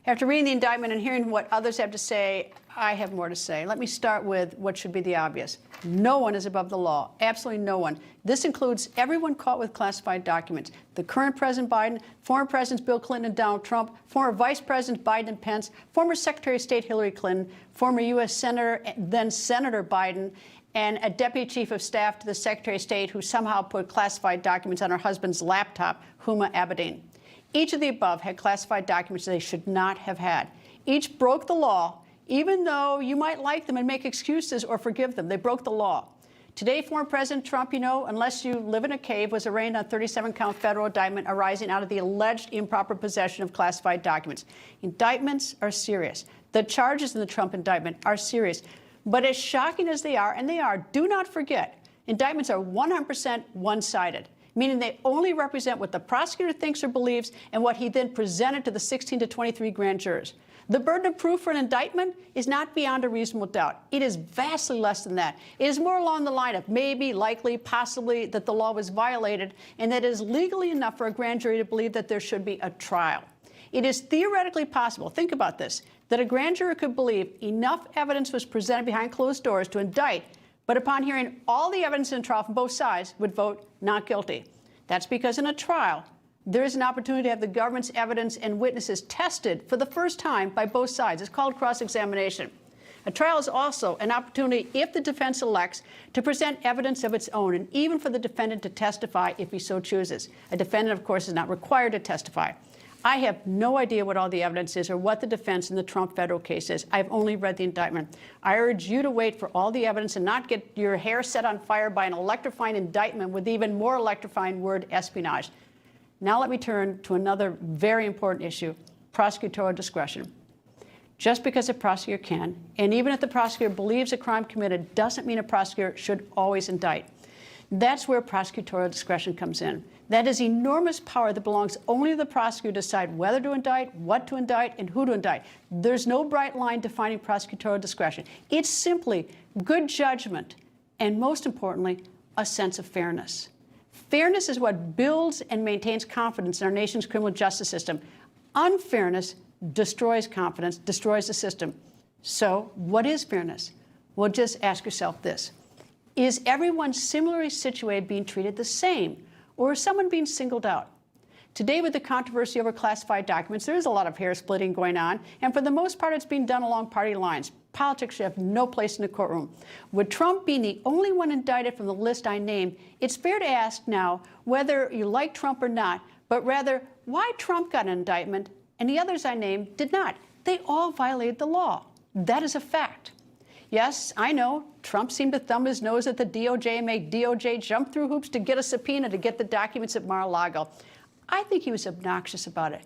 After reading the indictment and hearing what others have to say, I have more to say. Let me start with what should be the obvious. No one is above the law. Absolutely no one. This includes everyone caught with classified documents. The current President Biden, former Presidents Bill Clinton and Donald Trump, former Vice Presidents Biden and Pence, former Secretary of State Hillary Clinton, former U.S. Senator, then Senator Biden, and a Deputy Chief of Staff to the Secretary of State who somehow put classified documents on her husband's laptop, Huma Abedin. Each of the above had classified documents they should not have had. Each broke the law, even though you might like them and make excuses or forgive them. They broke the law. Today, former President Trump, unless you live in a cave, was arraigned on 37-count federal indictment arising out of the alleged improper possession of classified documents. Indictments are serious. The charges in the Trump indictment are serious. But as shocking as they are, and they are, do not forget, indictments are 100% one-sided, meaning they only represent what the prosecutor thinks or believes and what he then presented to the 16 to 23 grand jurors. The burden of proof for an indictment is not beyond a reasonable doubt. It is vastly less than that. It is more along the line of maybe, likely, possibly that the law was violated and that it is legally enough for a grand jury to believe that there should be a trial. It is theoretically possible, think about this, that a grand jury could believe enough evidence was presented behind closed doors to indict, but upon hearing all the evidence in the trial from both sides, would vote not guilty. That's because in a trial, there is an opportunity to have the government's evidence and witnesses tested for the first time by both sides. It's called cross-examination. A trial is also an opportunity, if the defense elects, to present evidence of its own, and even for the defendant to testify if he so chooses. A defendant, of course, is not required to testify. I have no idea what all the evidence is or what the defense in the Trump federal case is. I've only read the indictment. I urge you to wait for all the evidence and not get your hair set on fire by an electrifying indictment with even more electrifying word espionage. Now let me turn to another very important issue, prosecutorial discretion. Just because a prosecutor can, and even if the prosecutor believes a crime committed, doesn't mean a prosecutor should always indict. That's where prosecutorial discretion comes in. That is enormous power that belongs only to the prosecutor to decide whether to indict, what to indict, and who to indict. There's no bright line defining prosecutorial discretion. It's simply good judgment and, most importantly, a sense of fairness. Fairness is what builds and maintains confidence in our nation's criminal justice system. Unfairness destroys confidence, destroys the system. So what is fairness? Well, just ask yourself this. Is everyone similarly situated being treated the same, or is someone being singled out? Today, with the controversy over classified documents, there is a lot of hair splitting going on, and for the most part, it's being done along party lines. Politics should have no place in the courtroom. With Trump being the only one indicted from the list I named, it's fair to ask now whether you like Trump or not, but rather why Trump got an indictment and the others I named did not. They all violated the law. That is a fact. Yes, I know, Trump seemed to thumb his nose at the DOJ and make DOJ jump through hoops to get a subpoena to get the documents at Mar-a-Lago. I think he was obnoxious about it.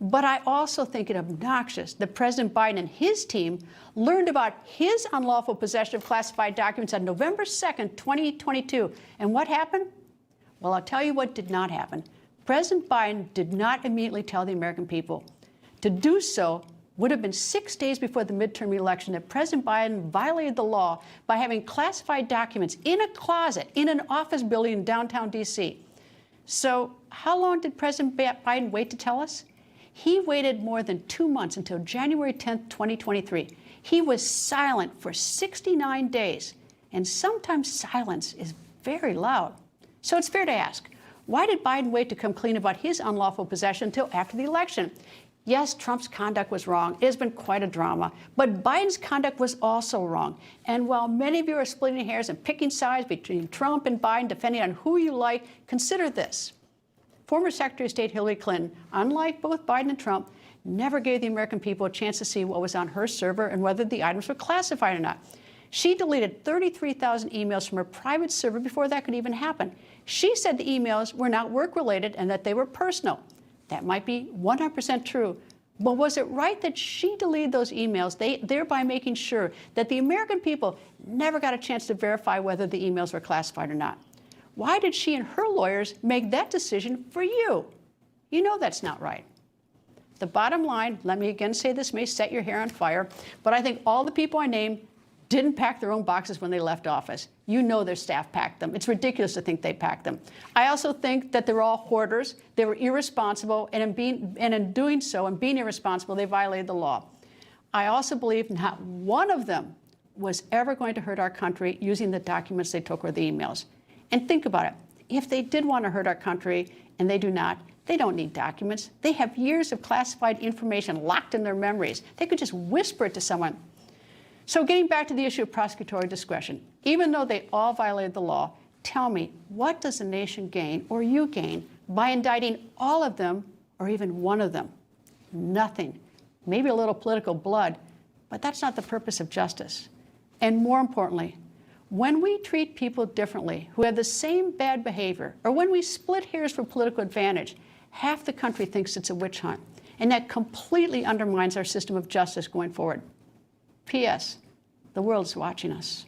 But I also think it obnoxious that President Biden and his team learned about his unlawful possession of classified documents on November 2nd, 2022. And what happened? Well, I'll tell you what did not happen. President Biden did not immediately tell the American people. To do so would have been 6 days before the midterm election that President Biden violated the law by having classified documents in a closet in an office building in downtown D.C. So how long did President Biden wait to tell us? He waited more than 2 months until January 10th, 2023. He was silent for 69 days, and sometimes silence is very loud. So it's fair to ask, why did Biden wait to come clean about his unlawful possession until after the election? Yes, Trump's conduct was wrong. It has been quite a drama. But Biden's conduct was also wrong. And while many of you are splitting hairs and picking sides between Trump and Biden, depending on who you like, consider this. Former Secretary of State Hillary Clinton, unlike both Biden and Trump, never gave the American people a chance to see what was on her server and whether the items were classified or not. She deleted 33,000 emails from her private server before that could even happen. She said the emails were not work-related and that they were personal. That might be 100% true. But was it right that she deleted those emails, thereby making sure that the American people never got a chance to verify whether the emails were classified or not? Why did she and her lawyers make that decision for you? You know that's not right. The bottom line, let me again say this may set your hair on fire, but I think all the people I named didn't pack their own boxes when they left office. You know their staff packed them. It's ridiculous to think they packed them. I also think that they're all hoarders. They were irresponsible, and in doing so and being irresponsible, they violated the law. I also believe not one of them was ever going to hurt our country using the documents they took or the emails. And think about it. If they did want to hurt our country, and they do not, they don't need documents. They have years of classified information locked in their memories. They could just whisper it to someone. So getting back to the issue of prosecutorial discretion, even though they all violated the law, tell me, what does the nation gain, or you gain, by indicting all of them, or even one of them? Nothing. Maybe a little political blood, but that's not the purpose of justice. And more importantly, when we treat people differently who have the same bad behavior, or when we split hairs for political advantage, half the country thinks it's a witch hunt. And that completely undermines our system of justice going forward. P.S. The world's watching us.